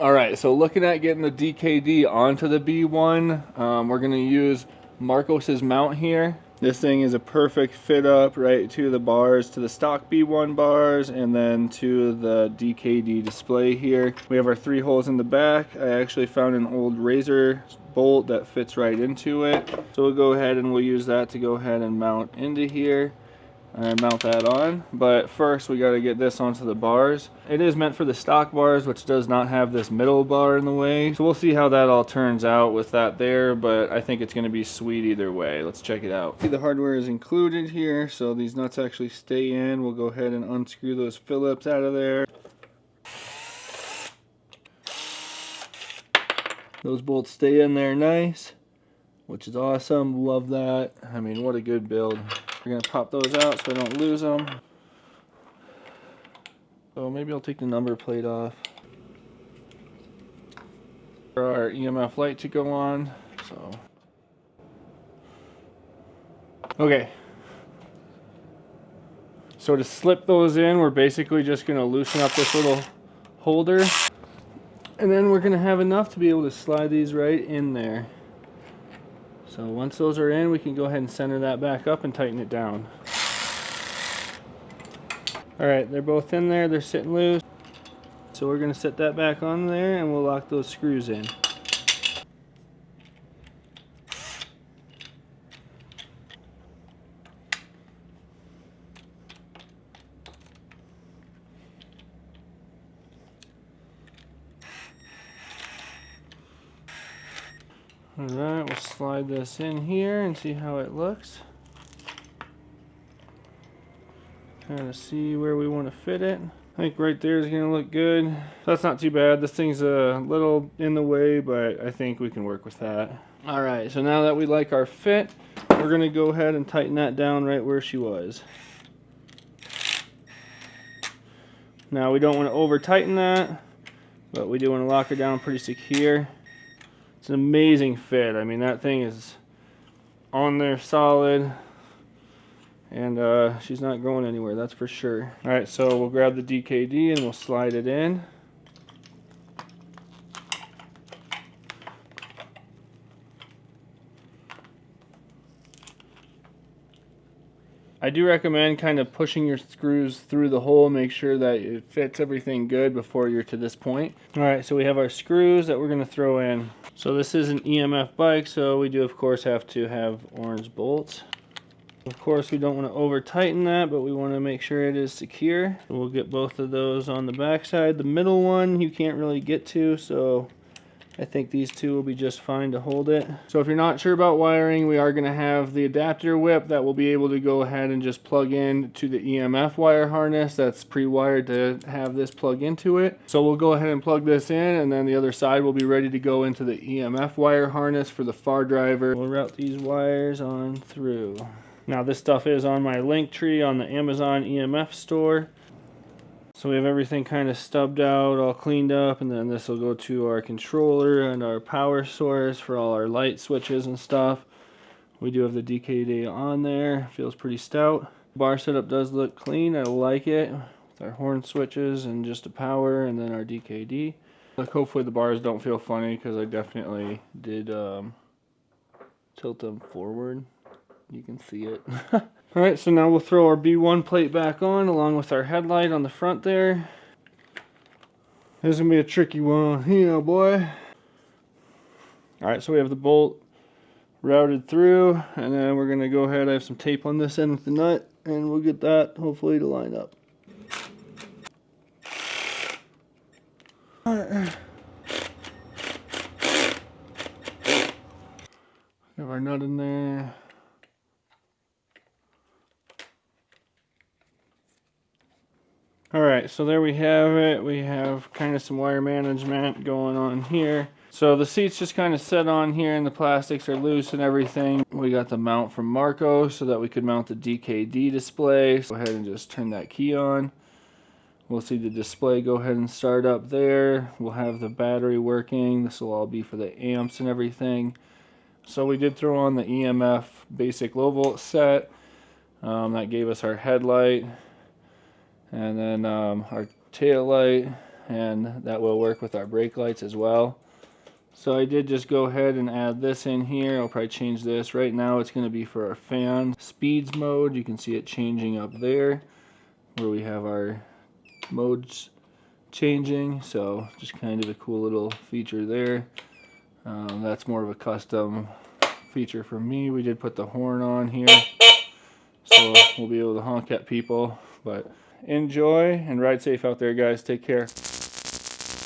All right, so looking at getting the DKD onto the B1, we're gonna use Marcos's mount here. This thing is a perfect fit up right to the bars, to the stock B1 bars, and then to the DKD display here. We have our 3 holes in the back. I actually found an old razor bolt that fits right into it. So we'll go ahead and we'll use that to go ahead and mount into here and mount that on. But first we got to get this onto the bars. It is meant for the stock bars, which does not have this middle bar in the way, so we'll see how that all turns out with that there, but I think it's going to be sweet either way. Let's check it out. The hardware is included here, so these nuts actually stay in. We'll go ahead and unscrew those Phillips out of there. Those bolts stay in there nice, which is awesome. Love that. I mean, what a good build. We're going to pop those out so I don't lose them. So maybe I'll take the number plate off. For our EMF light to go on. So okay. So to slip those in, we're basically just going to loosen up this little holder. And then we're going to have enough to be able to slide these right in there. So once those are in, we can go ahead and center that back up and tighten it down. Alright, they're both in there, they're sitting loose. So we're going to set that back on there and we'll lock those screws in. Alright, we'll slide this in here and see how it looks. Kind of see where we want to fit it. I think right there is going to look good. That's not too bad. This thing's a little in the way, but I think we can work with that. Alright, so now that we like our fit, we're going to go ahead and tighten that down right where she was. Now we don't want to over tighten that, but we do want to lock her down pretty secure. It's an amazing fit. I mean, that thing is on there solid, and she's not going anywhere, that's for sure. Alright, so we'll grab the DKD and we'll slide it in. I do recommend kind of pushing your screws through the hole, make sure that it fits everything good before you're to this point. Alright, so we have our screws that we're going to throw in. So this is an EMF bike, so we do of course have to have orange bolts. Of course we don't want to over tighten that, but we want to make sure it is secure. So we'll get both of those on the back side. The middle one you can't really get to, so I think these two will be just fine to hold it. So if you're not sure about wiring, we are going to have the adapter whip that will be able to go ahead and just plug in to the EMF wire harness that's pre-wired to have this plug into it. So we'll go ahead and plug this in, and then the other side will be ready to go into the EMF wire harness for the Fardriver. We'll route these wires on through. Now this stuff is on my link tree on the Amazon EMF store. So we have everything kind of stubbed out, all cleaned up, and then this will go to our controller and our power source for all our light switches and stuff. We do have the DKD on there, feels pretty stout. Bar setup does look clean, I like it. With our horn switches and just a power and then our DKD. Look, hopefully the bars don't feel funny because I definitely did tilt them forward. You can see it. Alright, so now we'll throw our B1 plate back on along with our headlight on the front there. This is going to be a tricky one here, boy. Alright, so we have the bolt routed through, and then we're going to go ahead. I have some tape on this end with the nut, and we'll get that hopefully to line up. Alright. Have our nut in there. Alright, so there we have it. We have kind of some wire management going on here. So the seat's just kind of set on here and the plastics are loose and everything. We got the mount from Marco so that we could mount the DKD display. So go ahead and just turn that key on. We'll see the display go ahead and start up there. We'll have the battery working. This will all be for the amps and everything. So we did throw on the EMF basic low volt set. That gave us our headlight. And then our tail light, and that will work with our brake lights as well. So I did just go ahead and add this in here. I'll probably change this. Right now it's going to be for our fan speeds mode. You can see it changing up there where we have our modes changing. So just kind of a cool little feature there. That's more of a custom feature for me. We did put the horn on here, so we'll be able to honk at people. But enjoy and ride safe out there, guys. Take care.